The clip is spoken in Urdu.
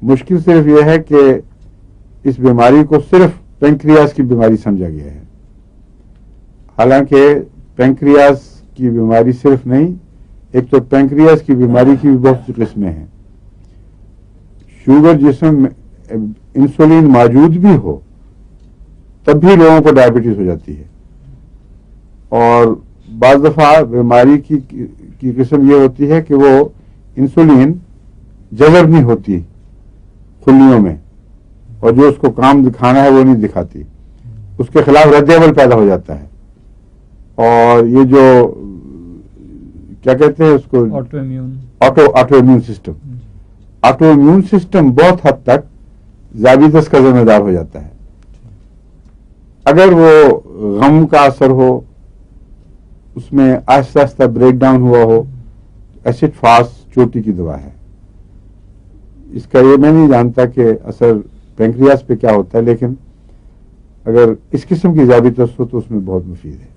مشکل صرف یہ ہے کہ اس بیماری کو صرف پینکریاس کی بیماری سمجھا گیا ہے، حالانکہ پینکریاس کی بیماری صرف نہیں، ایک تو پینکریاس کی بیماری کی بھی بہت سی قسمیں ہیں. شوگر جسم میں انسولین موجود بھی ہو تب بھی لوگوں کو ڈائبٹیز ہو جاتی ہے، اور بعض دفعہ بیماری کی قسم یہ ہوتی ہے کہ وہ انسولین جذب نہیں ہوتی خلیوں میں، اور جو اس کو کام دکھانا ہے وہ نہیں دکھاتی، اس کے خلاف رد عمل پیدا ہو جاتا ہے. اور یہ جو کیا کہتے ہیں اس کو، auto immune system, auto immune system بہت حد تک ذیابیطس کا ذمہ دار ہو جاتا ہے. اگر وہ غم کا اثر ہو، اس میں آہستہ آہستہ بریک ڈاؤن ہوا ہو، ایسڈ فاسٹ چوٹی کی دوا ہے. اس کا یہ میں نہیں جانتا کہ اثر پینکریاس پہ کیا ہوتا ہے، لیکن اگر اس قسم کی ذیابیطس ہو تو اس میں بہت مفید ہے.